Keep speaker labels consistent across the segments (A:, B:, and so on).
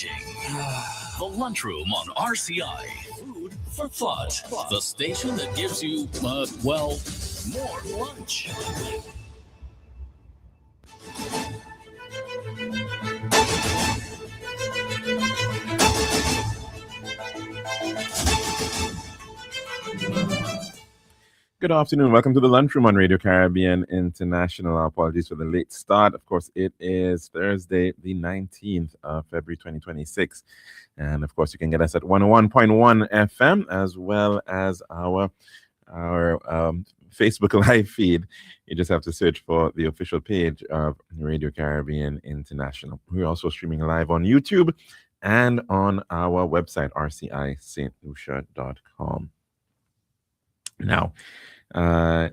A: eating. The Lunchroom on RCI. Food for thought. The station that gives you, more lunch.
B: Good afternoon. Welcome to the Lunchroom on Radio Caribbean International. Apologies for the late start. Of course, it is Thursday, the 19th of February, 2026. And of course, you can get us at 101.1 FM as well as our Facebook Live feed. You just have to search for the official page of Radio Caribbean International. We're also streaming live on YouTube and on our website, rcistlucia.com. Now,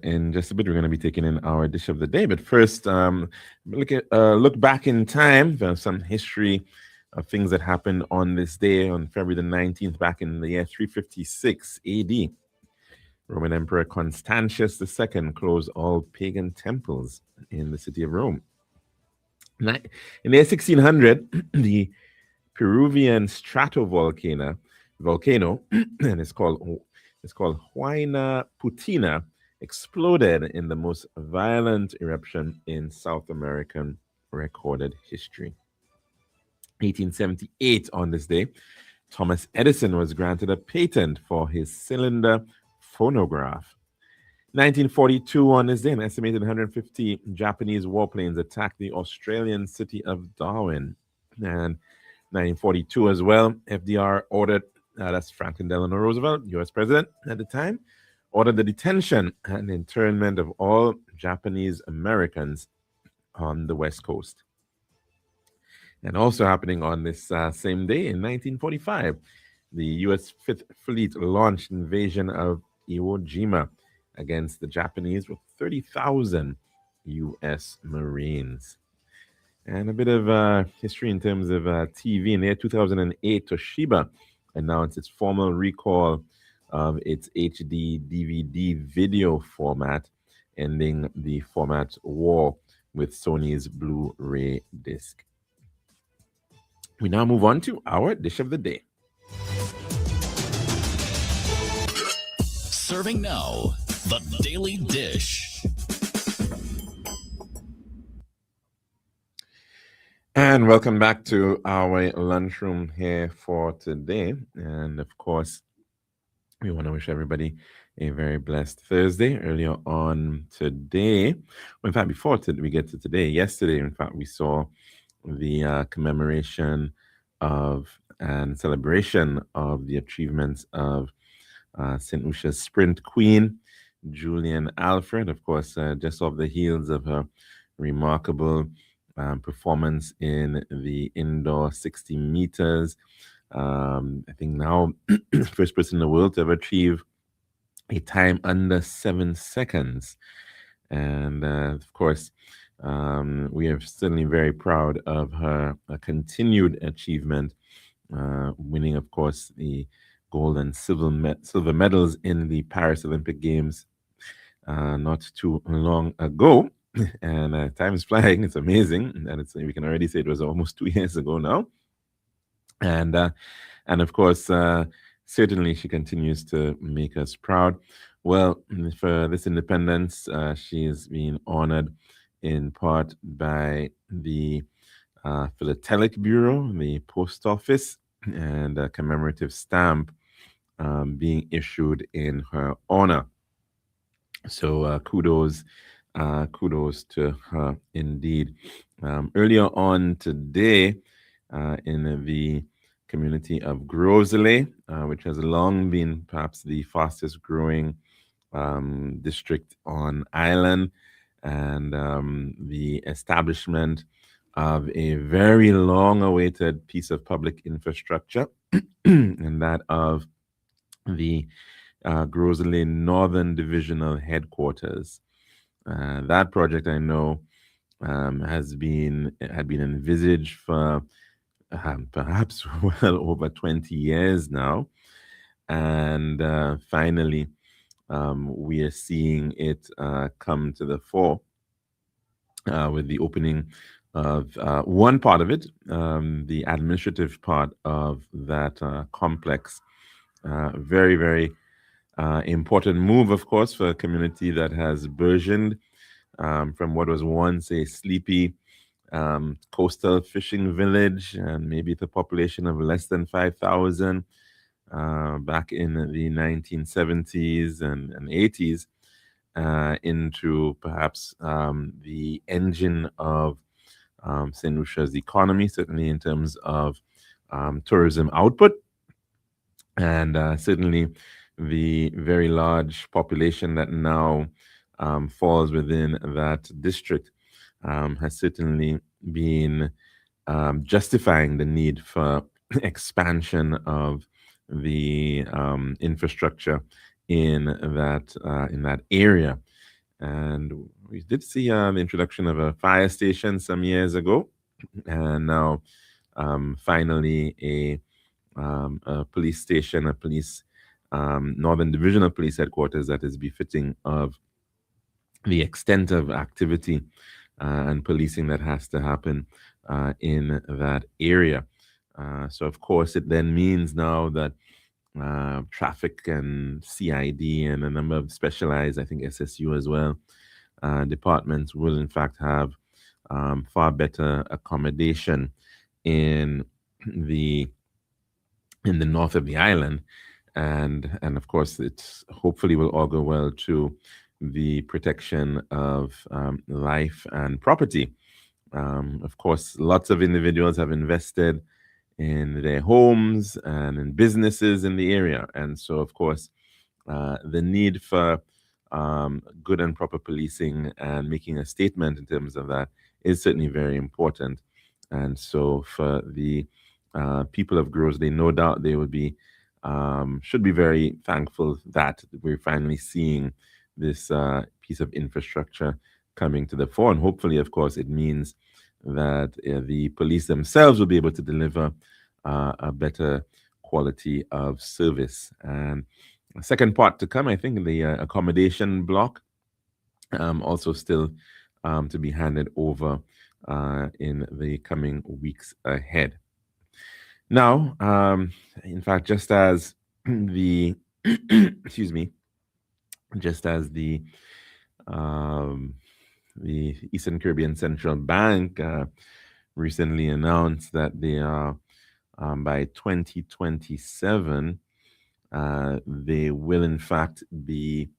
B: in just a bit, we're going to be taking in our dish of the day. But first, look back in time for some history of things that happened on this day, on February the 19th, back in the year 356 AD. Roman Emperor Constantius II closed all pagan temples in the city of Rome. In the year 1600, the Peruvian stratovolcano, and it's called Huayna Putina, exploded in the most violent eruption in South American recorded history. 1878, on this day, Thomas Edison was granted a patent for his cylinder phonograph. 1942, on this day, an estimated 150 Japanese warplanes attacked the Australian city of Darwin. And 1942 as well, FDR ordered, that's Franklin Delano Roosevelt, U.S. president at the time, ordered the detention and internment of all Japanese Americans on the West Coast. And also happening on this same day in 1945, the U.S. Fifth Fleet launched invasion of Iwo Jima against the Japanese with 30,000 U.S. Marines. And a bit of history in terms of TV. In the year 2008, Toshiba announced its formal recall of its HD DVD video format, ending the format war with Sony's Blu-ray disc. We now move on to our dish of the day.
A: Serving now, the Daily Dish.
B: And welcome back to our lunchroom here for today. And of course, we want to wish everybody a very blessed Thursday. Earlier on today, well, in fact, before we get to today, yesterday, in fact, we saw the commemoration of and celebration of the achievements of St. Lucia's sprint queen, Julian Alfred, of course, just off the heels of her remarkable performance in the indoor 60 meters. I think now first person in the world to ever achieve a time under 7 seconds. And of course, we are certainly very proud of her continued achievement, winning, of course, the gold and silver medals in the Paris Olympic Games not too long ago. And time is flying. It's amazing. And we can already say it was almost 2 years ago now. And of course, certainly she continues to make us proud. Well, for this independence, she is being honored in part by the Philatelic Bureau, the Post Office, and a commemorative stamp being issued in her honor. So kudos to her indeed. Earlier on today, in the community of Grosley, which has long been perhaps the fastest growing district on island, and the establishment of a very long-awaited piece of public infrastructure, and that of the Grosley Northern Divisional Headquarters. That project, I know, had been envisaged for perhaps well over 20 years now, and finally we are seeing it come to the fore with the opening of one part of it, the administrative part of that complex. Very, very important move, of course, for a community that has burgeoned from what was once a sleepy coastal fishing village and maybe the population of less than 5,000 back in the 1970s and 80s into perhaps the engine of St. Lucia's economy, certainly in terms of tourism output, and certainly the very large population that now falls within that district has certainly been justifying the need for expansion of the infrastructure in that area. And we did see the introduction of a fire station some years ago, and now finally a police station, a police Northern Division of Police Headquarters that is befitting of the extent of activity and policing that has to happen in that area. So, of course, it then means now that traffic and CID and a number of specialized, I think SSU as well, departments will in fact have far better accommodation in the north of the island, and of course it's hopefully will augur well to the protection of life and property. Of course, lots of individuals have invested in their homes and in businesses in the area, and so of course the need for good and proper policing and making a statement in terms of that is certainly very important. And so for the people of Grosley, no doubt they would be should be very thankful that we're finally seeing this piece of infrastructure coming to the fore. And hopefully, of course, it means that the police themselves will be able to deliver a better quality of service. And a second part to come, I think, the accommodation block also still to be handed over in the coming weeks ahead. Now, in fact, just as the excuse me, just as the Eastern Caribbean Central Bank recently announced that they are by 2027 they will in fact be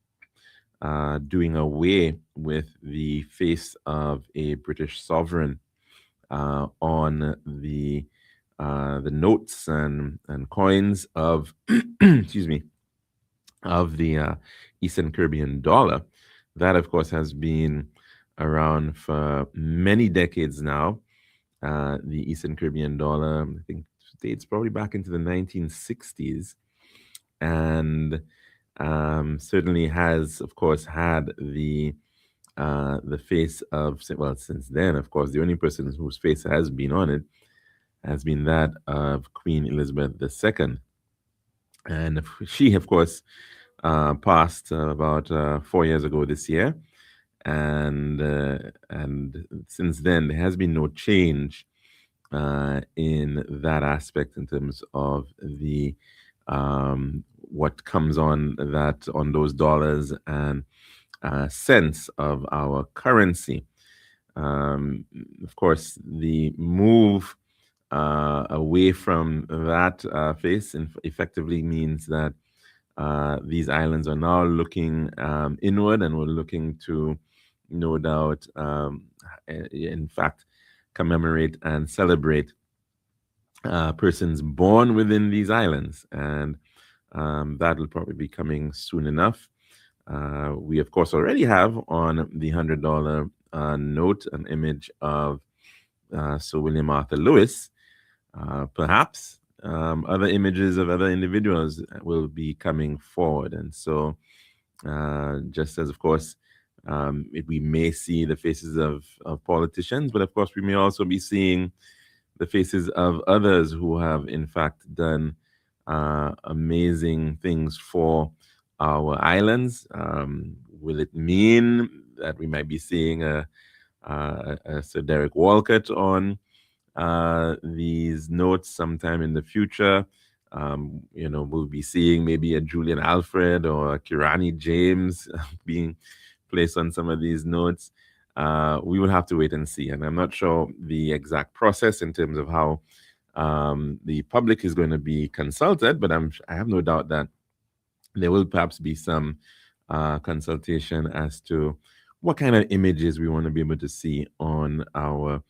B: doing away with the face of a British sovereign on the notes and coins of excuse me, of the Eastern Caribbean dollar. That, of course, has been around for many decades now. The Eastern Caribbean dollar, I think, dates probably back into the 1960s, and certainly has, of course, had the face of, well, since then, of course, the only person whose face has been on it has been that of Queen Elizabeth II. And she, of course, passed about 4 years ago this year. And since then, there has been no change in that aspect in terms of the what comes on those dollars and cents of our currency. Of course, the move away from that face effectively means that these islands are now looking inward, and we're looking to, no doubt, in fact, commemorate and celebrate persons born within these islands, and that will probably be coming soon enough. We, of course, already have on the $100 note an image of Sir William Arthur Lewis. Perhaps other images of other individuals will be coming forward. And so, just as, of course, we may see the faces of politicians, but of course, we may also be seeing the faces of others who have, in fact, done amazing things for our islands. Will it mean that we might be seeing a Sir Derek Walcott on these notes sometime in the future. We'll be seeing maybe a Julian Alfred or a Kirani James being placed on some of these notes. We will have to wait and see. And I'm not sure the exact process in terms of how the public is going to be consulted, but I have no doubt that there will perhaps be some consultation as to what kind of images we want to be able to see on our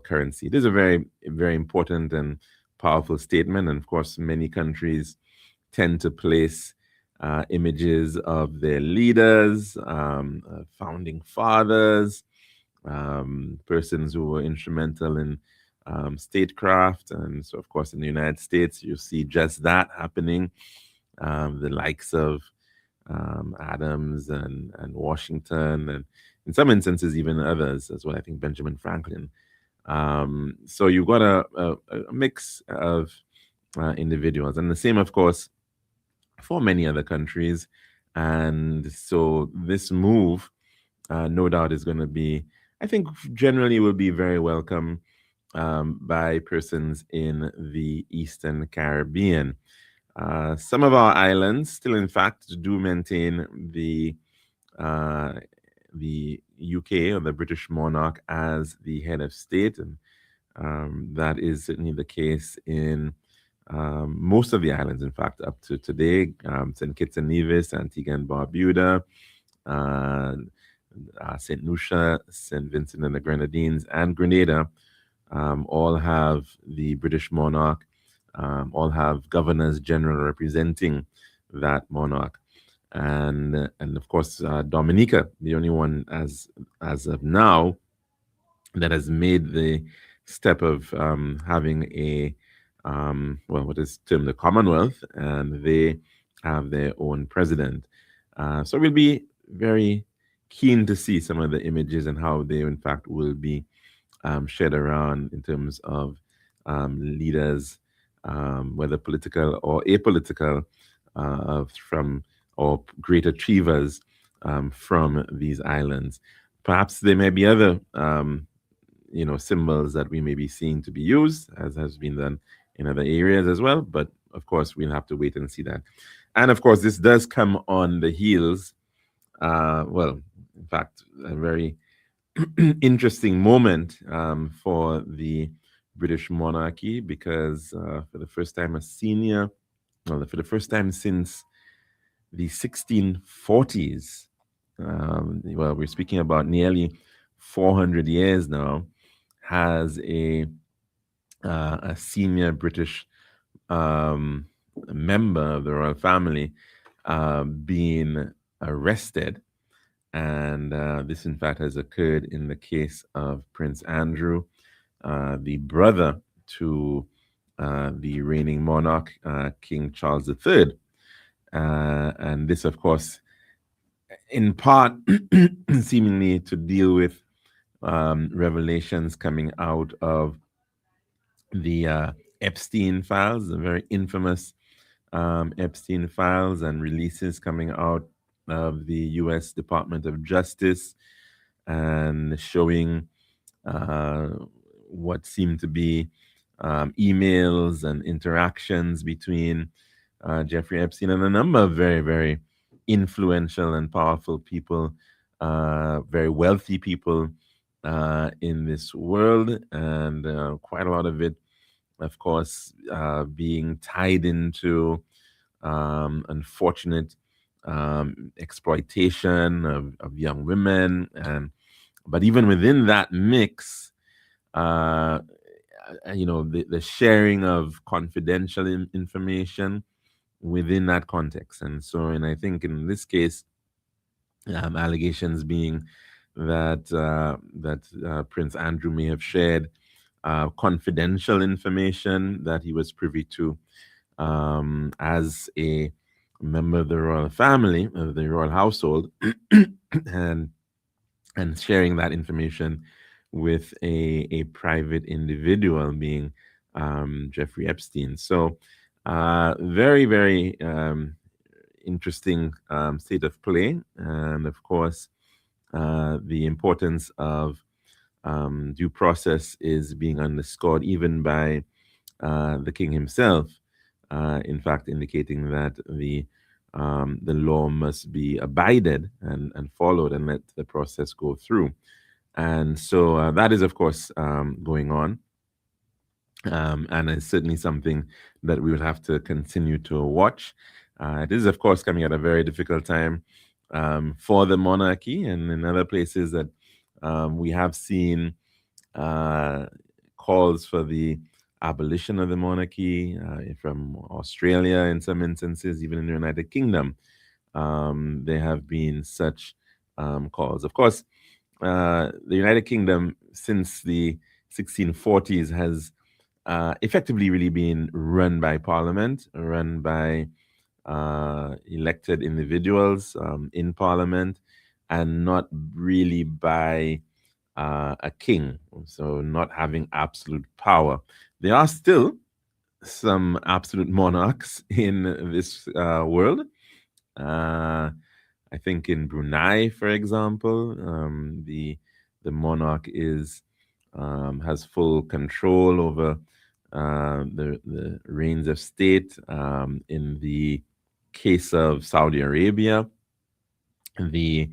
B: currency. This is a very, very important and powerful statement. And of course, many countries tend to place images of their leaders, founding fathers, persons who were instrumental in statecraft. And so, of course, in the United States, you see just that happening. The likes of Adams and Washington, and in some instances, even others as well. I think Benjamin Franklin. So you've got a mix of individuals, and the same, of course, for many other countries. And so this move, no doubt, is going to be, I think, generally will be very welcome by persons in the Eastern Caribbean. Some of our islands still, in fact, do maintain the UK or the British monarch as the head of state, and that is certainly the case in most of the islands. In fact, up to today, St. Kitts and Nevis, Antigua and Barbuda, St. Lucia, St. Vincent and the Grenadines, and Grenada all have the British monarch. All have governors general representing that monarch, and of course Dominica, the only one as of now that has made the step of having a what is termed the Commonwealth, and they have their own president. So we'll be very keen to see some of the images and how they in fact will be shared around in terms of leaders, whether political or apolitical, from or great achievers from these islands. Perhaps there may be other, symbols that we may be seeing to be used, as has been done in other areas as well. But of course, we'll have to wait and see that. And of course, this does come on the heels. In fact, a very interesting moment for the British monarchy, because for the first time for the first time since the 1640s, we're speaking about nearly 400 years now, has a senior British member of the royal family being arrested. And this, in fact, has occurred in the case of Prince Andrew, the brother to the reigning monarch, King Charles III. And this, of course, in part, seemingly to deal with revelations coming out of the Epstein files, the very infamous Epstein files, and releases coming out of the U.S. Department of Justice, and showing what seemed to be emails and interactions between Jeffrey Epstein and a number of very, very influential and powerful people, very wealthy people in this world, and quite a lot of it, of course, being tied into unfortunate exploitation of young women. But even within that mix, the sharing of confidential information within that context. And I think in this case, allegations being that Prince Andrew may have shared confidential information that he was privy to as a member of the royal family, of the royal household, and sharing that information with a private individual, being Jeffrey Epstein. So very, very interesting state of play. And of course, the importance of due process is being underscored even by the king himself, in fact, indicating that the law must be abided and followed and let the process go through. And so that is, of course, going on. And it's certainly something that we would have to continue to watch. It is, of course, coming at a very difficult time for the monarchy, and in other places that we have seen uh, calls for the abolition of the monarchy from Australia in some instances, even in the United Kingdom. There have been such calls. Of course, the United Kingdom since the 1640s has effectively really been run by Parliament, run by elected individuals in Parliament, and not really by a king, so not having absolute power. There are still some absolute monarchs in this world. I think in Brunei, for example, the monarch has full control over the reins of state. In the case of Saudi Arabia, the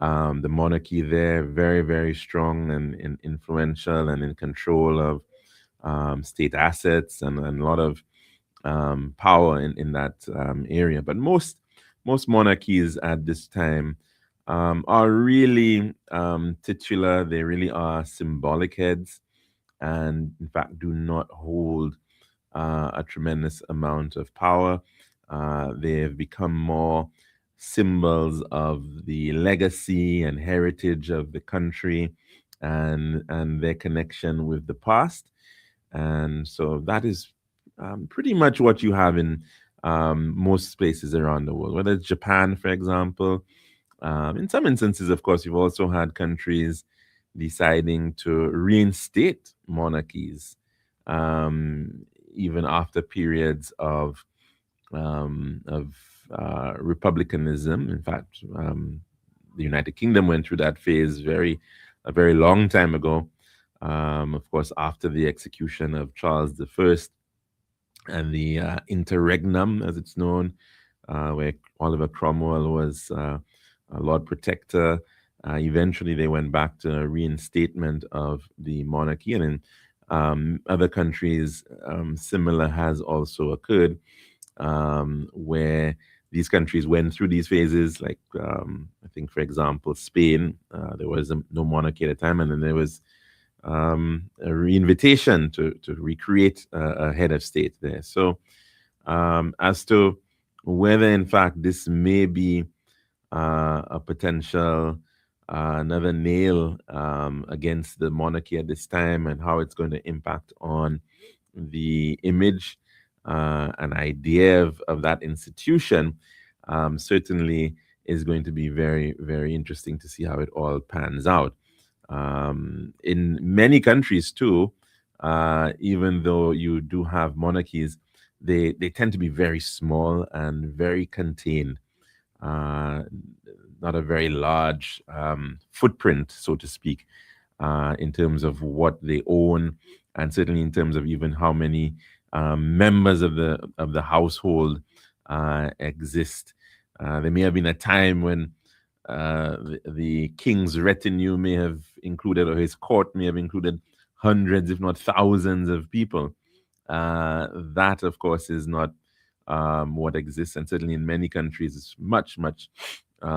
B: the monarchy there very strong and influential and in control of state assets and a lot of power in that area. But most monarchies at this time are really titular. They really are symbolic heads, and in fact do not hold a tremendous amount of power. They have become more symbols of the legacy and heritage of the country and their connection with the past. And so that is pretty much what you have in most places around the world, whether it's Japan, for example. In some instances, of course, you've also had countries deciding to reinstate monarchies, even after periods of republicanism. In fact, the United Kingdom went through that phase a very long time ago. Of course, after the execution of Charles I and the interregnum, as it's known, where Oliver Cromwell was a Lord Protector. Eventually, they went back to reinstatement of the monarchy, and in other countries, similar has also occurred, where these countries went through these phases. Like I think, for example, Spain, there was no monarchy at the time, and then there was a reinvitation to recreate a head of state there. So, as to whether in fact this may be a potential another nail against the monarchy at this time and how it's going to impact on the image and idea of that institution, certainly is going to be very interesting to see how it all pans out. In many countries too, even though you do have monarchies, they tend to be very small and very contained. Uh, Not a very large footprint, so to speak, in terms of what they own, and certainly in terms of even how many members of the household exist. There may have been a time when the king's retinue may have included, or his court may have included hundreds, if not thousands, of people. That, of course, is not what exists, and certainly in many countries, it's much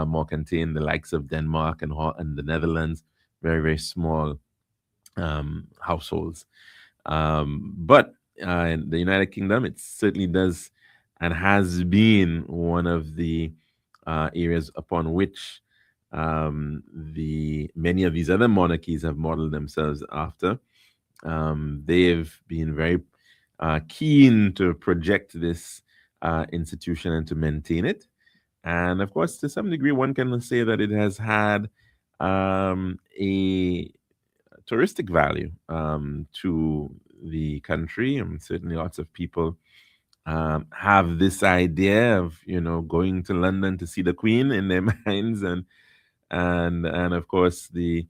B: more contained. The likes of Denmark and the Netherlands, very small households. But in the United Kingdom, it certainly does and has been one of the areas upon which the many of these other monarchies have modeled themselves after. They've been very keen to project this institution and to maintain it. And of course, to some degree, one can say that it has had a touristic value to the country. And certainly, lots of people have this idea of going to London to see the Queen in their minds, and and of course this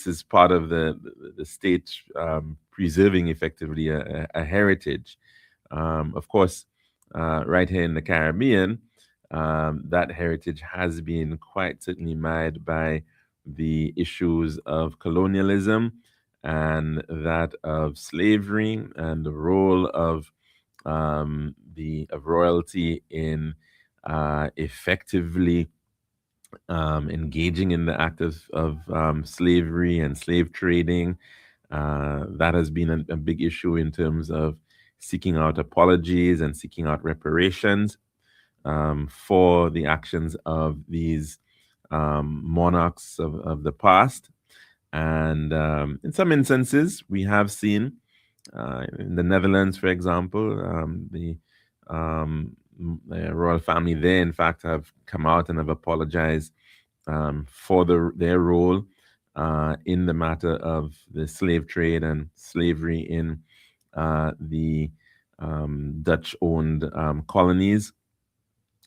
B: is part of the state preserving effectively a heritage. Of course, right here in the Caribbean, that heritage has been quite certainly marred by the issues of colonialism and that of slavery and the role of royalty in effectively engaging in the act of slavery and slave trading. That has been a big issue in terms of seeking out apologies and seeking out reparations for the actions of these monarchs of the past. And in some instances, we have seen in the Netherlands, for example, the royal family there, in fact, have come out and have apologized for their role in the matter of the slave trade and slavery in the Dutch-owned colonies,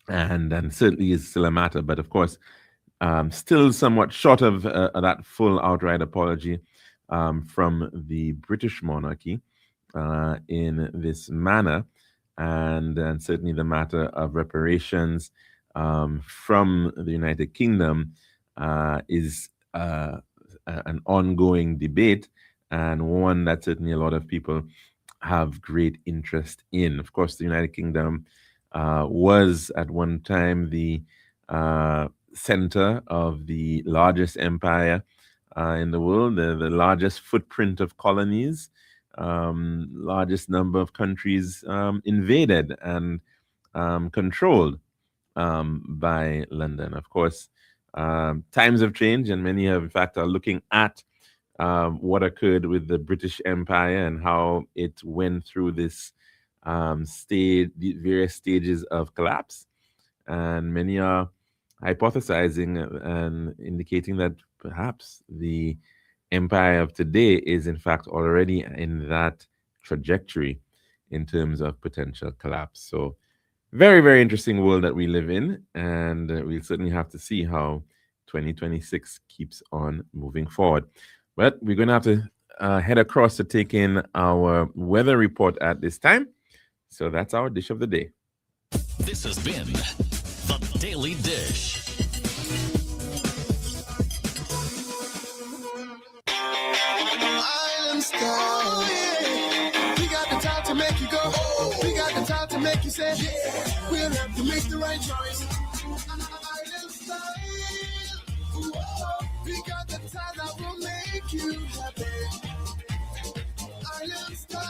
B: and certainly is still a matter, but of course, still somewhat short of that full outright apology from the British monarchy in this manner, and certainly the matter of reparations from the United Kingdom is an ongoing debate, and one that certainly a lot of people have great interest in. Of course, the United Kingdom was at one time the center of the largest empire in the world, the largest footprint of colonies, largest number of countries invaded and controlled by London. Of course, times have changed, and many have, in fact, are looking at what occurred with the British Empire and how it went through this the various stages of collapse. And many are hypothesizing and indicating that perhaps the empire of today is, in fact, already in that trajectory in terms of potential collapse. So, very, very interesting world that we live in, and we'll certainly have to see how 2026 keeps on moving forward. But we're going to have to head across to take in our weather report at this time. So that's our dish of the day.
A: This has been the Daily Dish.
C: Island style. We got the time to make you go. We got the time to make you say, yeah. We'll have to make the right choice. Island style. We got the time that will make you happy. Island style.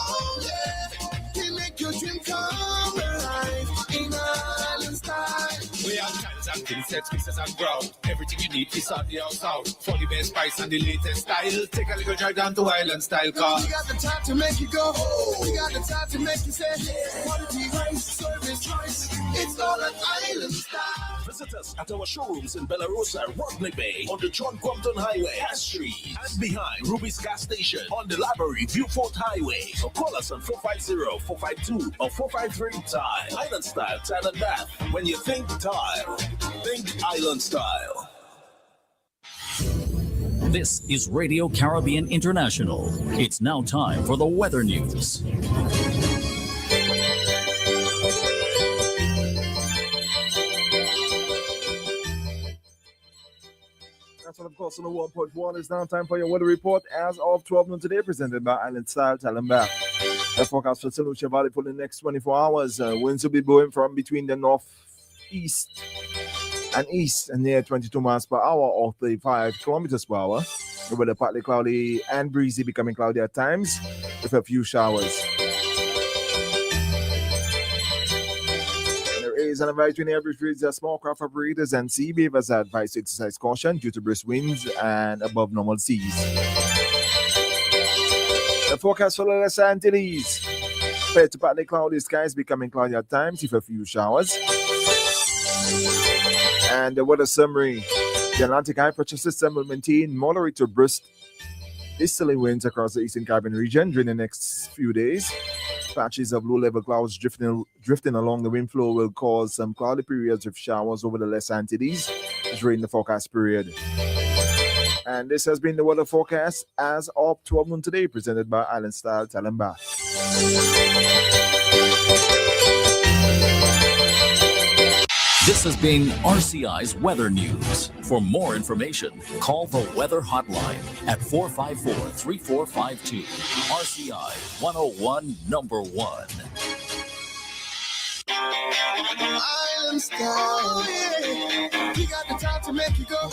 C: Oh yeah. We make your dream come alive. In Island style.
D: We have cans and tin sets, pieces and ground. Everything you need is on the outside. For the best price and the latest style. Take a little drive down to Island Style car.
C: We got the time to make you go. We got the time to make you say, yeah. Quality rice, service choice. It's all an Island Style.
A: Visit us at our showrooms in Bellarosa, Rodney Bay, on the John Compton Highway, Cass Street, and behind Ruby's Gas Station on the Library Viewport Highway. So call us on 450-452 or 453-TILE. Island Style, Tile and Bath. When you think tile, think Island Style. This is Radio Caribbean International. It's now time for the weather news.
E: That's what, of course, on the 1.1 is now time for your weather report as of 12 noon today, presented by Island Style, Tile and Bath. The forecast for St. Lucia Valley for the next 24 hours. Winds will be blowing from between the northeast and east and near 22 miles per hour or 35 kilometers per hour. The weather partly cloudy and breezy, becoming cloudy at times with a few showers. And there is an advisory in every street that small craft operators and sea beavers are advised to exercise caution due to brisk winds and above normal seas. The forecast for the Lesser Antilles. Fair to partly cloudy skies, becoming cloudy at times with a few showers. And the weather summary. The Atlantic high pressure system will maintain moderate to brisk easterly winds across the Eastern Caribbean region during the next few days. Patches of low-level clouds drifting along the wind flow will cause some cloudy periods with showers over the Lesser Antilles during the forecast period. And this has been the weather forecast as of 12 noon today, presented by Island Style Talent Bath.
F: This has been RCI's Weather News. For more information, call the Weather Hotline at 454-3452. RCI 101 number 1.
C: Island style, yeah. We got the time to make you go.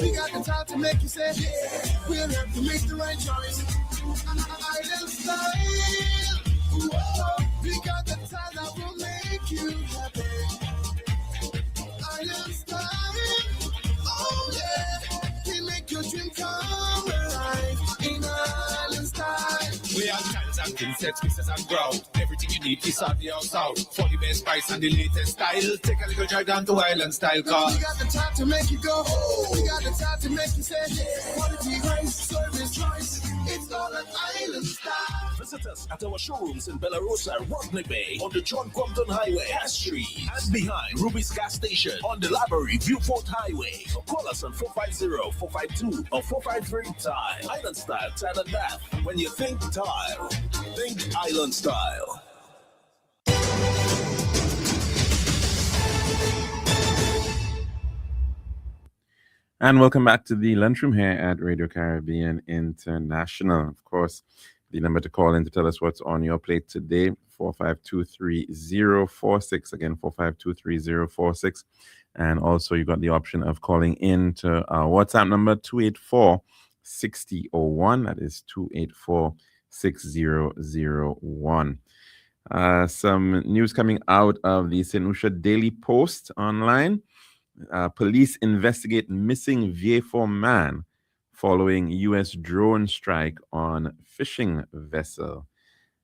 C: We got the time to make you say, yeah. We'll have to make the right choice. Island style. Whoa. We got the time that will make you happy. Island style. Oh yeah. We make your dream come alive in Island style.
D: We have tiles and thin sets, mixes and ground. Everything you need is on the outside. For the best price and the latest style. Take a little drive down to Island Style Car.
C: We got the time to make you go. We got the time to make you say, quality price, service choice. It's all an Island Style.
A: Visit us at our showrooms in Bella Rosa, Rodney Bay, on the John Compton Highway, Cass Street, and behind Ruby's Gas Station on the Library Viewport Highway. Or call us on 450-452 or 453-TILE. Island Style, Tile and Bath. When you think tile, think Island Style.
B: And welcome back to the lunchroom here at Radio Caribbean International. Of course, the number to call in to tell us what's on your plate today, 4523046. Again, 4523046. And also, you got the option of calling in to our WhatsApp number, 284-6001. That is 284-6001. Some news coming out of the St. Lucia Daily Post online. Police investigate missing VA4 man following U.S. drone strike on fishing vessel.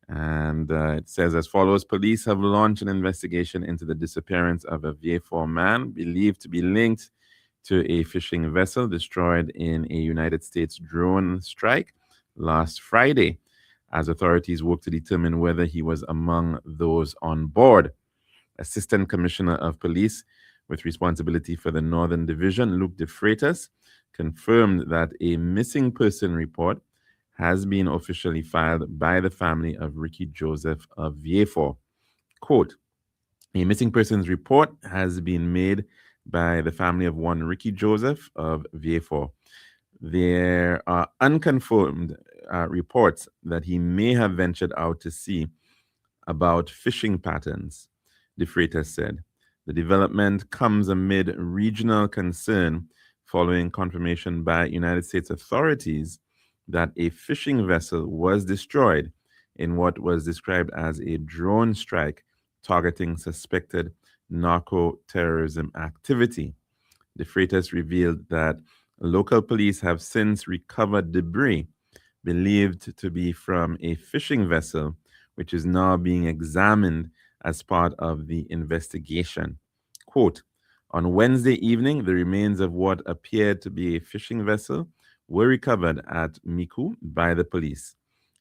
B: And it says as follows: police have launched an investigation into the disappearance of a VA4 man believed to be linked to a fishing vessel destroyed in a United States drone strike last Friday, as authorities work to determine whether he was among those on board. Assistant Commissioner of Police with responsibility for the Northern Division, Luke De Freitas, confirmed that a missing person report has been officially filed by the family of Ricky Joseph of VA4. Quote, a missing persons report has been made by the family of one Ricky Joseph of VA4. There are unconfirmed reports that he may have ventured out to sea about fishing patterns, De Freitas said. The development comes amid regional concern following confirmation by United States authorities that a fishing vessel was destroyed in what was described as a drone strike targeting suspected narco-terrorism activity. De Freitas revealed that local police have since recovered debris believed to be from a fishing vessel, which is now being examined as part of the investigation. Quote, on Wednesday evening, the remains of what appeared to be a fishing vessel were recovered at Miku by the police.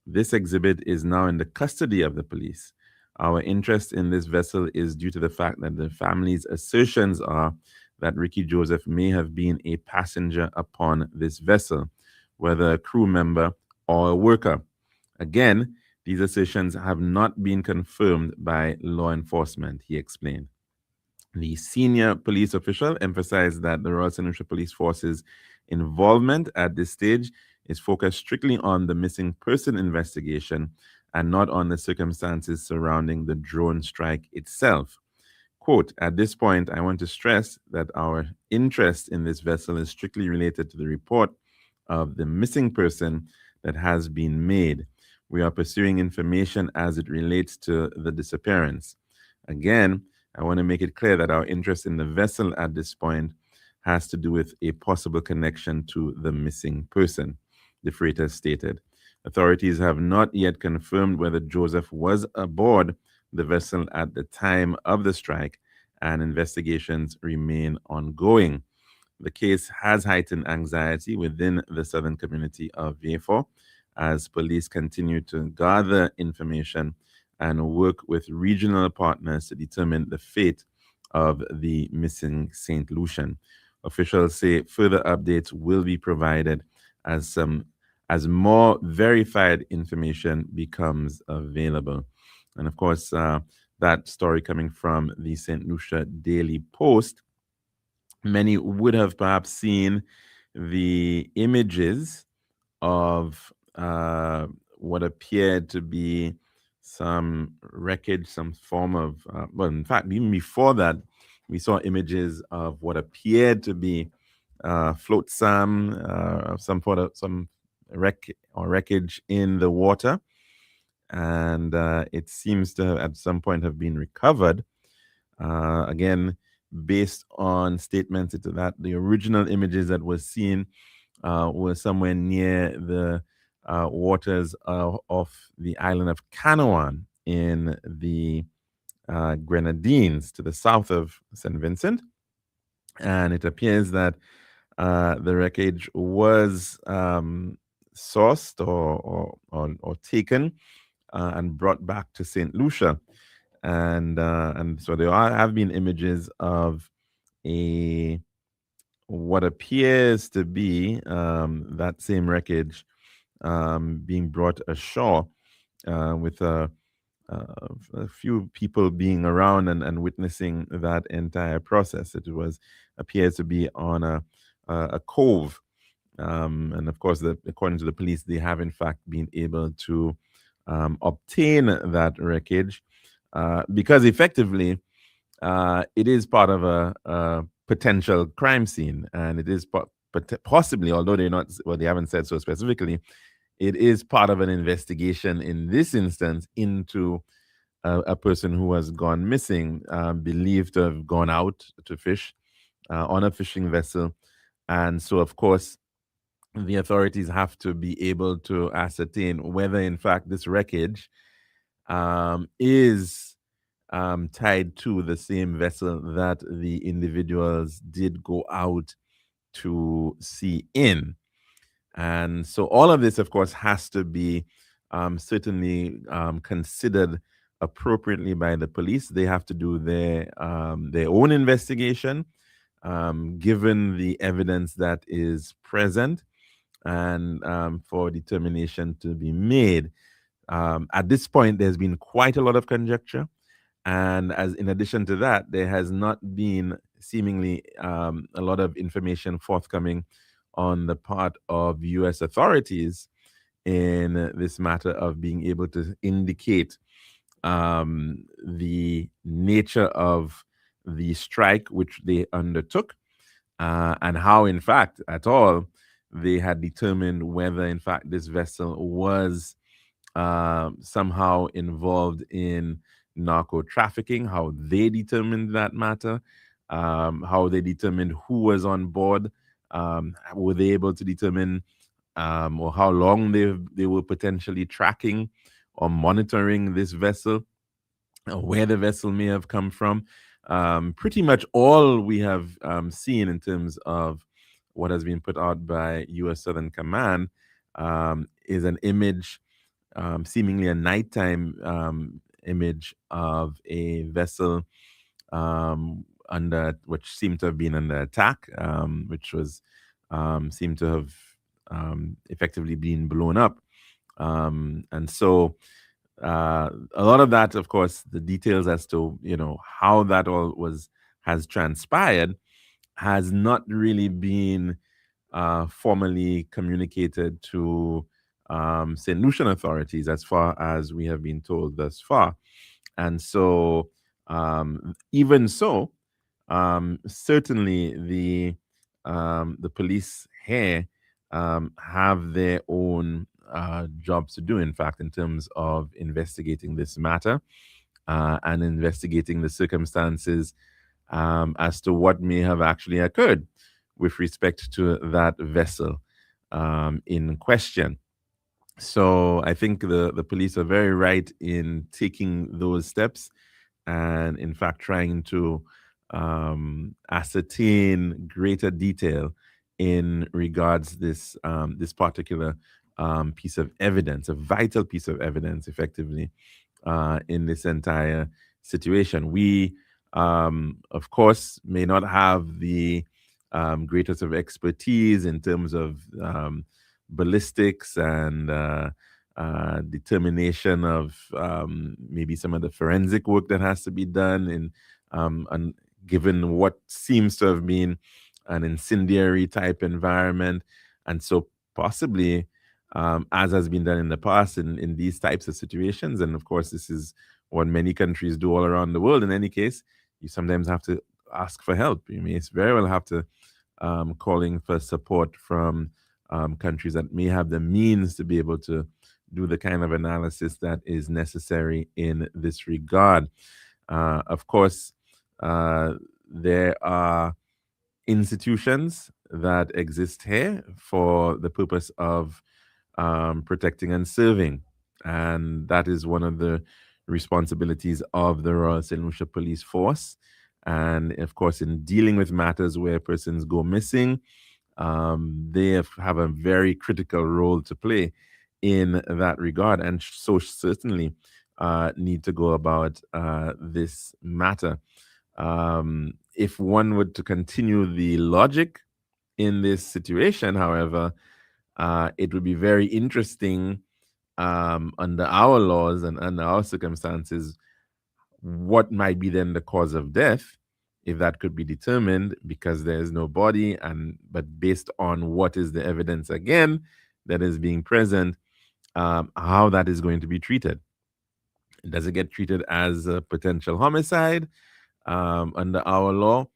B: This exhibit is now in the custody of the police. Our interest in this vessel is due to the fact that the family's assertions are that Ricky Joseph may have been a passenger upon this vessel, whether a crew member or a worker. Again, these assertions have not been confirmed by law enforcement, he explained. The senior police official emphasized that the Royal St. Lucia Police Force's involvement at this stage is focused strictly on the missing person investigation and not on the circumstances surrounding the drone strike itself. Quote, at this point, I want to stress that our interest in this vessel is strictly related to the report of the missing person that has been made. We are pursuing information as it relates to the disappearance. Again, I want to make it clear that our interest in the vessel at this point has to do with a possible connection to the missing person, De Freitas stated. Authorities have not yet confirmed whether Joseph was aboard the vessel at the time of the strike, and investigations remain ongoing. The case has heightened anxiety within the southern community of VA4 as police continue to gather information and work with regional partners to determine the fate of the missing St. Lucian. Officials say further updates will be provided as more verified information becomes available. And of course, that story coming from the St. Lucia Daily Post, many would have perhaps seen the images of what appeared to be some wreckage, some form of, well, in fact, even before that, we saw images of what appeared to be flotsam, some wreckage in the water, and it seems to at some point have been recovered. Again, based on statements into that the original images that were seen were somewhere near the waters of the island of Canoan in the Grenadines to the south of St. Vincent. And it appears that the wreckage was sourced or taken and brought back to St. Lucia. And so there have been images of what appears to be that same wreckage being brought ashore with a few people being around and witnessing that entire process. It appears to be on a cove. And of course, according to the police, they have in fact been able to obtain that wreckage because effectively it is part of a potential crime scene, and it is possibly, although they haven't said so specifically, it is part of an investigation in this instance into a person who has gone missing, believed to have gone out to fish on a fishing vessel. And so, of course, the authorities have to be able to ascertain whether, in fact, this wreckage is tied to the same vessel that the individuals did go out to sea in. And so all of this, of course, has to be certainly considered appropriately by the police. They have to do their own investigation, given the evidence that is present, and for determination to be made. At this point, there's been quite a lot of conjecture. And as in addition to that, there has not been seemingly a lot of information forthcoming on the part of U.S. authorities in this matter of being able to indicate the nature of the strike which they undertook and how, in fact, at all, they had determined whether, in fact, this vessel was somehow involved in narco trafficking, how they determined that matter, how they determined who was on board, were they able to determine or how long they were potentially tracking or monitoring this vessel, where the vessel may have come from. Pretty much all we have seen in terms of what has been put out by U.S. Southern Command is an image, seemingly a nighttime image of a vessel which seemed to have been under attack, which was seemed to have effectively been blown up. And so a lot of that, of course, the details as to how that all has transpired has not really been formally communicated to St. Lucian authorities, as far as we have been told thus far. And so, even so, certainly the police here have their own jobs to do, in fact, in terms of investigating this matter and investigating the circumstances as to what may have actually occurred with respect to that vessel in question. So I think the police are very right in taking those steps and, in fact, trying to ascertain greater detail in regards this particular piece of evidence, a vital piece of evidence, effectively, in this entire situation. We, of course, may not have the greatest of expertise in terms of ballistics and determination of maybe some of the forensic work that has to be done and given what seems to have been an incendiary type environment. And so possibly, as has been done in the past in these types of situations, and of course, this is what many countries do all around the world. In any case, you sometimes have to ask for help. You may very well have to calling for support from countries that may have the means to be able to do the kind of analysis that is necessary in this regard. Of course, there are institutions that exist here for the purpose of protecting and serving. And that is one of the responsibilities of the Royal St. Lucia Police Force. And of course, in dealing with matters where persons go missing, they have a very critical role to play in that regard, and so certainly need to go about this matter. If one were to continue the logic in this situation, however, it would be very interesting under our laws and under our circumstances, what might be then the cause of death, if that could be determined, because there is no body, but based on what is the evidence again that is being present, how that is going to be treated. Does it get treated as a potential homicide under our law?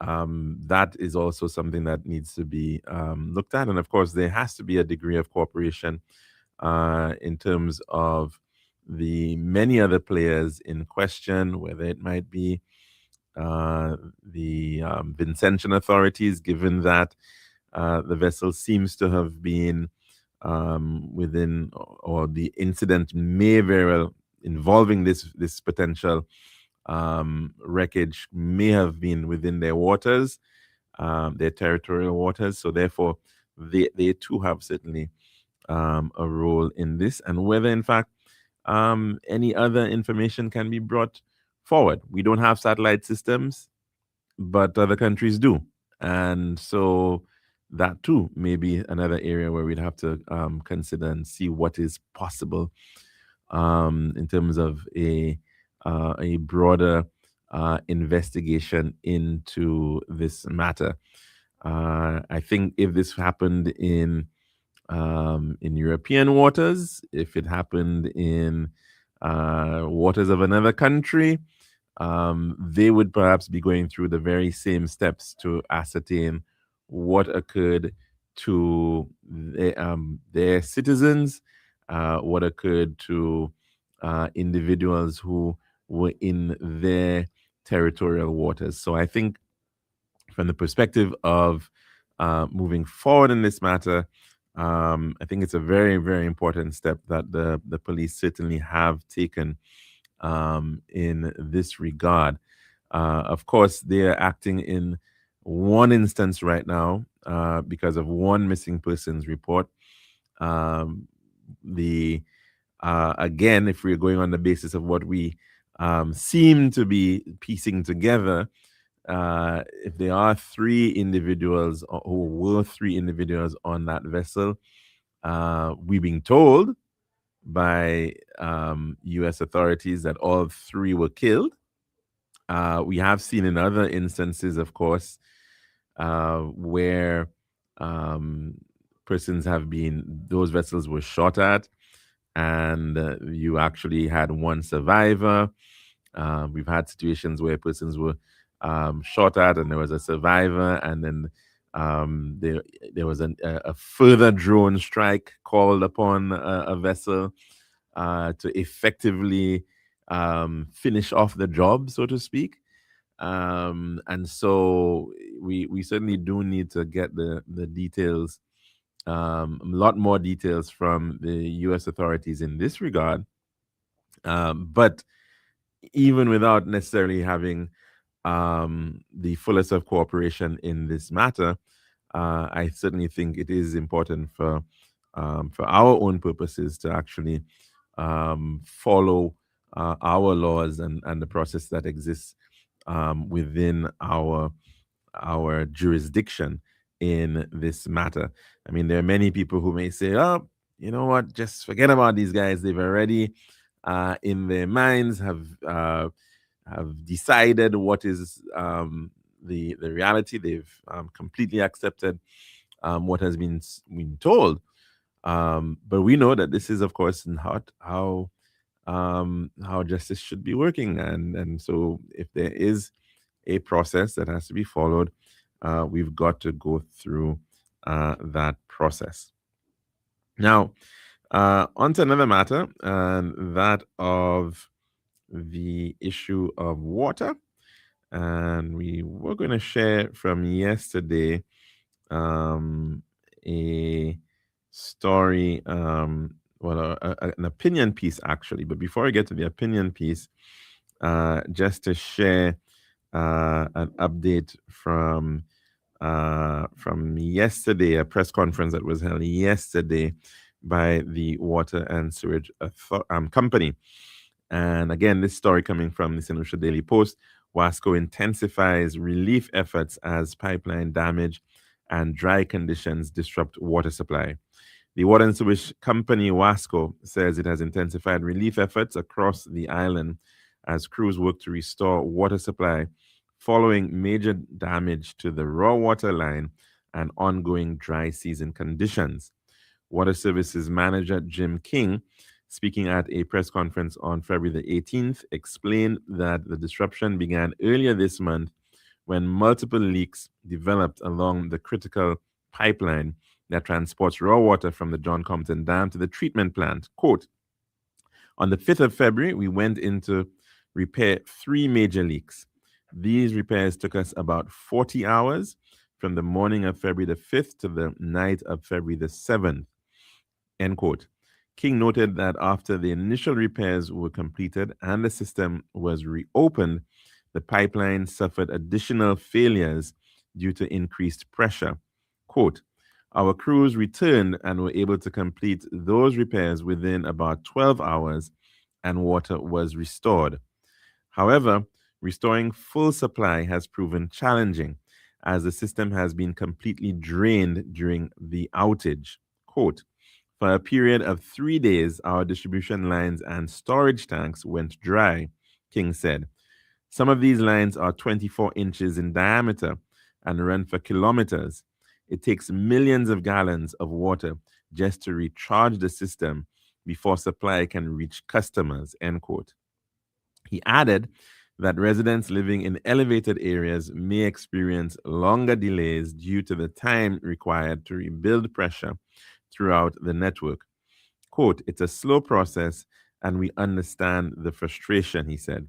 B: That is also something that needs to be looked at. And of course, there has to be a degree of cooperation in terms of the many other players in question, whether it might be the Vincentian authorities, given that the vessel seems to have been within, or the incident may very well involving this potential wreckage may have been within their waters, their territorial waters. So therefore, they too have certainly a role in this, and whether in fact any other information can be brought forward. We don't have satellite systems, but other countries do. And so that too may be another area where we'd have to consider and see what is possible in terms of a broader investigation into this matter. I think if this happened in European waters, if it happened in waters of another country, they would perhaps be going through the very same steps to ascertain what occurred to their citizens, what occurred to individuals who were in their territorial waters. So I think from the perspective of moving forward in this matter, I think it's a very, very important step that the police certainly have taken in this regard. Of course, they are acting in one instance right now because of one missing persons report. Again, if we're going on the basis of what we seem to be piecing together, if there are three individuals who were three individuals on that vessel, we've been told by U.S. authorities that all three were killed. We have seen in other instances, of course, where persons have been, those vessels were shot at, and you actually had one survivor. We've had situations where persons were shot at and there was a survivor, and then there was a further drone strike called upon a vessel to effectively finish off the job, so to speak. And so we certainly do need to get the details, a lot more details from the U.S. authorities in this regard. But even without necessarily having the fullest of cooperation in this matter, I certainly think it is important for our own purposes to actually follow our laws and the process that exists within our jurisdiction in this matter. I mean, there are many people who may say, "Oh, you know what? Just forget about these guys. They've already, in their minds, have decided what is the reality. They've completely accepted what has been told." But we know that this is, of course, not how justice should be working, and so if there is a process that has to be followed, we've got to go through that process. Now, on to another matter, and that of the issue of water. And we were going to share from yesterday a story, an opinion piece, actually. But before I get to the opinion piece, just to share an update from yesterday, a press conference that was held yesterday by the Water and Sewage Company. And again, this story coming from the St. Lucia Daily Post. WASCO intensifies relief efforts as pipeline damage and dry conditions disrupt water supply. The Water and Sewage Company, WASCO, says it has intensified relief efforts across the island as crews work to restore water supply following major damage to the raw water line and ongoing dry season conditions. Water Services Manager Jim King, speaking at a press conference on February the 18th, explained that the disruption began earlier this month when multiple leaks developed along the critical pipeline that transports raw water from the John Compton Dam to the treatment plant. Quote, "On the 5th of February, we went into repair 3 major leaks. These repairs took us about 40 hours from the morning of February the 5th to the night of February the 7th. End quote. King noted that after the initial repairs were completed and the system was reopened, the pipeline suffered additional failures due to increased pressure. Quote, "Our crews returned and were able to complete those repairs within about 12 hours and water was restored. However, restoring full supply has proven challenging as the system has been completely drained during the outage." Quote, "For a period of 3 days, our distribution lines and storage tanks went dry," King said. "Some of these lines are 24 inches in diameter and run for kilometers. It takes millions of gallons of water just to recharge the system before supply can reach customers," end quote. He added that residents living in elevated areas may experience longer delays due to the time required to rebuild pressure throughout the network. Quote, "It's a slow process and we understand the frustration," he said.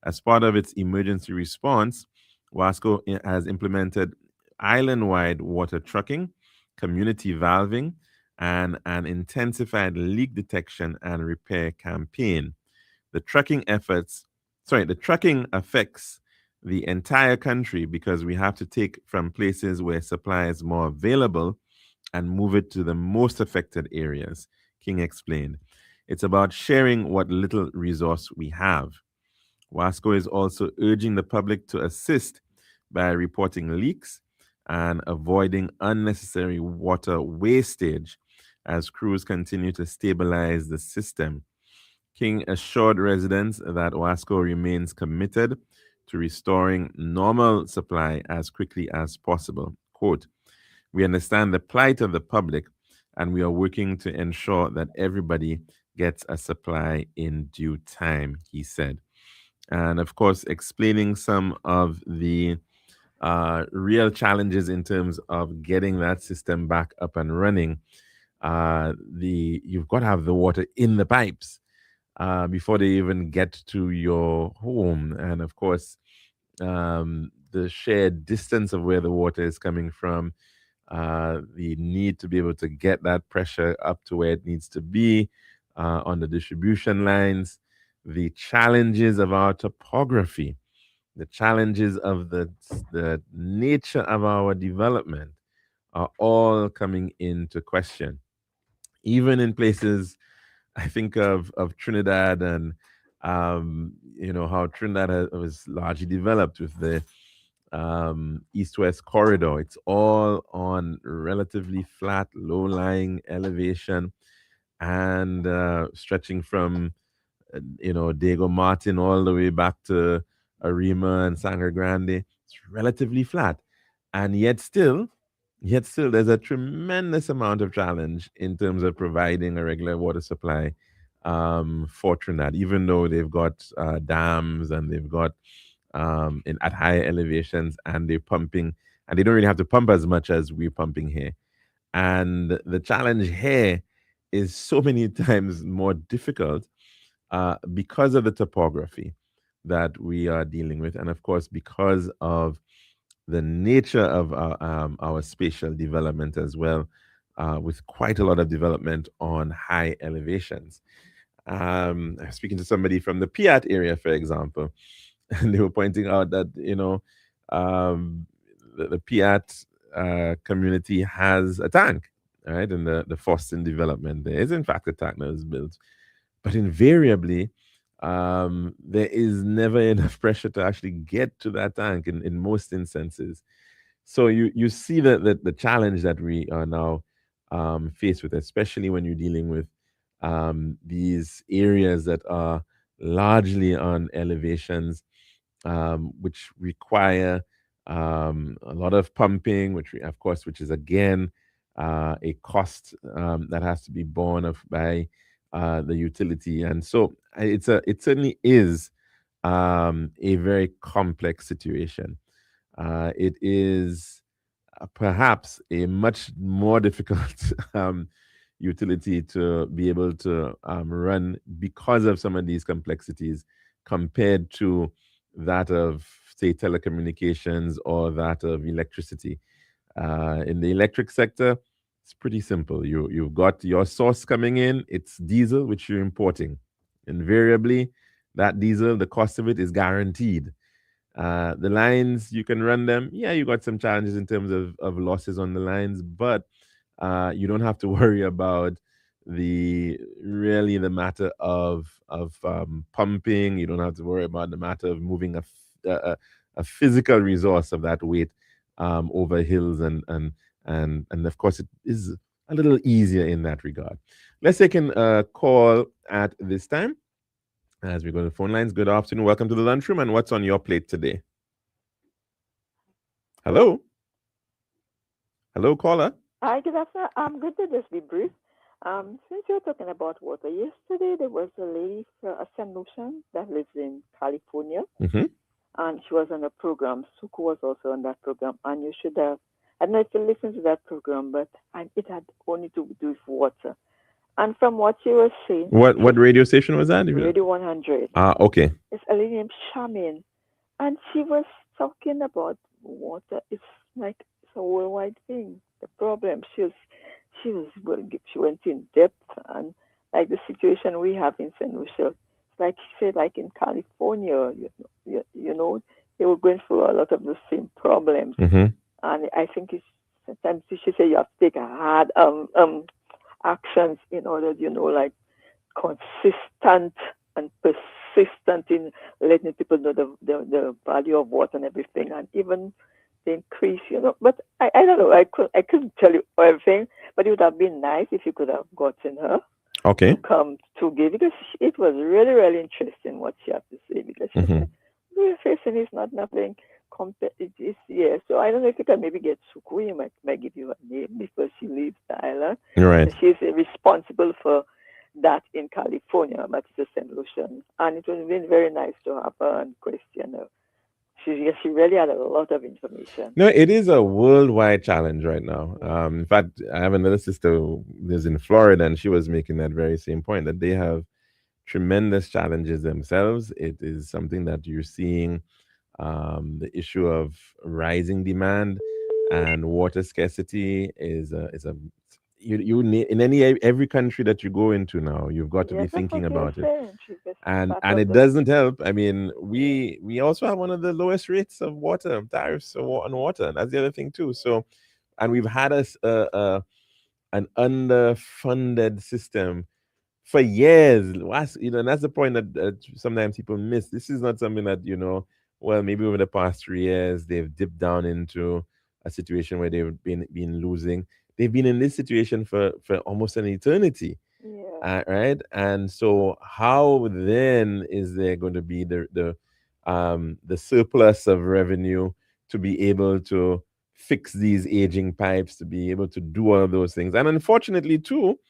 B: As part of its emergency response, WASCO has implemented island-wide water trucking, community valving, and an intensified leak detection and repair campaign. The trucking affects the entire country because we have to take from places where supply is more available and move it to the most affected areas, King explained. "It's about sharing what little resource we have." WASCO is also urging the public to assist by reporting leaks and avoiding unnecessary water wastage as crews continue to stabilize the system. King assured residents that WASCO remains committed to restoring normal supply as quickly as possible. Quote, "We understand the plight of the public and we are working to ensure that everybody gets a supply in due time," he said. And of course, explaining some of the real challenges in terms of getting that system back up and running. You've got to have the water in the pipes before they even get to your home. And of course, the shared distance of where the water is coming from, the need to be able to get that pressure up to where it needs to be on the distribution lines, the challenges of our topography, the challenges of the nature of our development are all coming into question. Even in places, I think of Trinidad and how Trinidad was largely developed with the east-west corridor. It's all on relatively flat, low-lying elevation, and stretching from Diego Martin all the way back to Arima and Sangre Grande. It's relatively flat, and yet still, there's a tremendous amount of challenge in terms of providing a regular water supply for Trinidad, even though they've got dams and they've got at higher elevations, and they're pumping, and they don't really have to pump as much as we're pumping here. And the challenge here is so many times more difficult because of the topography that we are dealing with, and of course, because of the nature of our spatial development as well, with quite a lot of development on high elevations. I was speaking to somebody from the Piat area, for example, and they were pointing out that the Piat community has a tank, right? And the Foston development, there is in fact a tank that was built, but invariably there is never enough pressure to actually get to that tank in most instances. So you see that the challenge that we are now faced with, especially when you're dealing with these areas that are largely on elevations, which require a lot of pumping, which is again a cost that has to be borne of by the utility, and so it certainly is a very complex situation. It is perhaps a much more difficult utility to be able to run because of some of these complexities compared to that of, say, telecommunications or that of electricity. In the electric sector, it's pretty simple. You've got your source coming in, it's diesel, which you're importing. Invariably, that diesel, the cost of it is guaranteed. The lines, you can run them. Yeah, you got some challenges in terms of losses on the lines, but you don't have to worry about the matter of pumping. You don't have to worry about the matter of moving a physical resource of that weight over hills, and of course it is a little easier in that regard. Let's take a call at this time as we go to the phone lines. Good afternoon. Welcome to the lunchroom. And what's on your plate today? Hello? Hello, caller?
G: Hi, good afternoon. I'm good to just be brief. Since you're talking about water, yesterday there was a lady, a St. Lucian, that lives in California, and she was on a program. Suku was also on that program, and you should have, I don't know if you listened to that program, but it had only to do with water. And from what she was saying...
B: What radio station was that?
G: Radio 100.
B: Okay.
G: It's a lady named Shamin, and she was talking about water. It's like it's a worldwide thing. The problem, she went in depth, and like the situation we have in St. Lucia, like she said, like in California, you know, they were going through a lot of the same problems. And I think sometimes she said you have to take hard actions in order, you know, like consistent and persistent in letting people know the value of water and everything, and even the increase, you know. But I don't know, I couldn't tell you everything, but it would have been nice if you could have gotten her to come to give, because it was really, really interesting what she had to say, because she said, we're facing is not nothing compared to this year. So I don't know if you can maybe get Suku, you might give you her name because she leaves the island.
B: Right.
G: She's responsible for that in California, but it's a St. Lucian. And it would have been very nice to have her and question her. She really had a lot of information.
B: No, it is a worldwide challenge right now. In fact, I have another sister who lives in Florida, and she was making that very same point, that they have tremendous challenges themselves. It is something that you're seeing, the issue of rising demand and water scarcity is you need in every country that you go into now. You've got to be thinking about it, and it doesn't help. I mean, we also have one of the lowest rates of water tariffs on water. That's the other thing too. So, and we've had an underfunded system for years. And that's the point that sometimes people miss. This is not something that, well, maybe over the past 3 years, they've dipped down into a situation where they've been losing. They've been in this situation for almost an eternity.
G: Yeah.
B: Right. And so how then is there going to be the surplus of revenue to be able to fix these aging pipes, to be able to do all of those things? And unfortunately, too,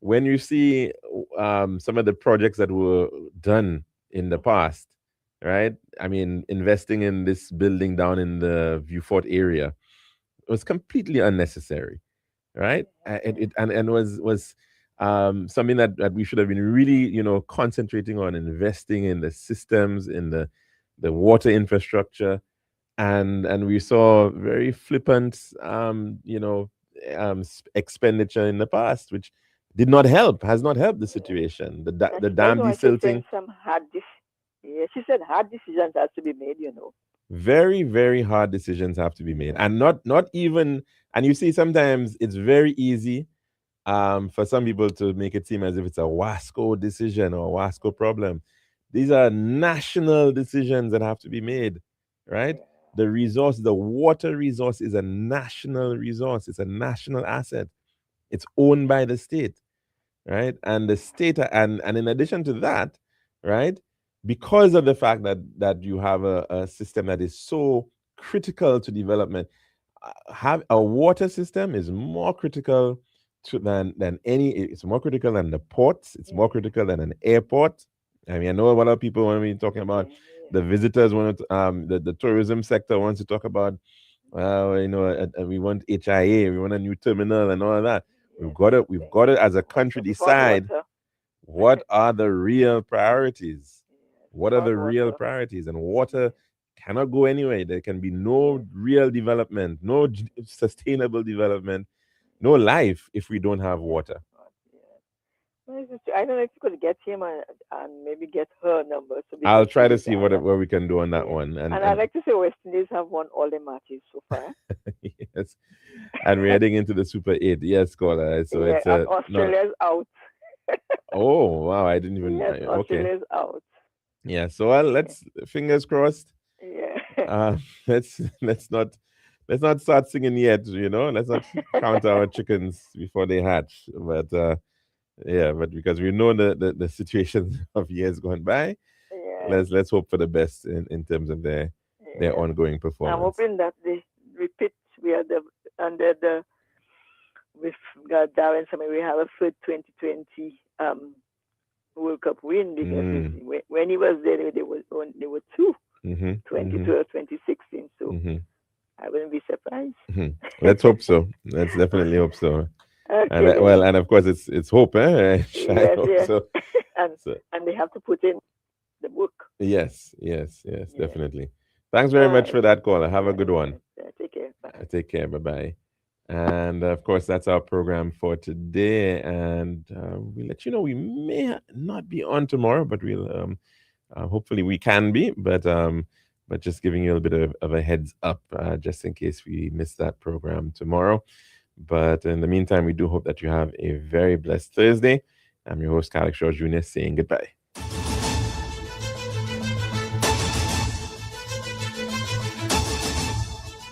B: when you see some of the projects that were done in the past, right? I mean, investing in this building down in the Viewfort area was completely unnecessary, right? And was something that we should have been really, concentrating on investing in the systems, in the water infrastructure, and we saw very flippant, expenditure in the past, which did not help, has not helped the situation. The
G: That's
B: dam
G: why she's saying
B: desilting,
G: some hard yeah, she said hard decisions has to be made,
B: very, very hard decisions have to be made, and not even. And you see, sometimes it's very easy for some people to make it seem as if it's a Wasco decision or a Wasco problem. These are national decisions that have to be made, right? The water resource is a national resource. It's a national asset. It's owned by the state, right? And the state, and in addition to that, right, because of the fact that you have a system that is so critical to development, have a water system is more critical than any. It's more critical than the ports. It's more critical than an airport. I mean, I know a lot of people when we talking about the visitors want to, the tourism sector wants to talk about, we want HIA, we want a new terminal and all of that. We've got to as a country decide what are the real priorities. What are the real priorities? And water cannot go anywhere. There can be no real development, no sustainable development, no life if we don't have water.
G: I don't know if you could get him and maybe get her number. So
B: I'll try to see what we can do on that one.
G: And I'd like to say West Indies have won all the matches so far.
B: Yes. And we're heading into the Super 8. Yes, caller. So it's
G: Australia's out.
B: Oh, wow. I didn't even.
G: Yes, Australia's out.
B: Yeah. So let's fingers crossed.
G: Yeah.
B: Let's not start singing yet, Let's not count our chickens before they hatch. But but because we know the situation of years gone by, let's hope for the best in terms of their ongoing performance.
G: I'm hoping that they repeat. We are under the with Darren. We have a third 2020 World Cup win, because when he was there, there were two, 22 or 2016. So I wouldn't be surprised.
B: Let's hope so. Let's definitely hope so.
G: Okay.
B: And of course it's hope, eh?
G: Yes.
B: So,
G: and they have to put in the book.
B: Yes, definitely. Thanks very much for that caller. Have a good one.
G: Take care. Bye.
B: Take care. Bye-bye. And of course, that's our program for today. And we'll let you know we may not be on tomorrow, but we'll hopefully we can be. But just giving you a little bit of a heads up, just in case we miss that program tomorrow. But in the meantime, we do hope that you have a very blessed Thursday. I'm your host, Alex Shaw Jr., saying goodbye.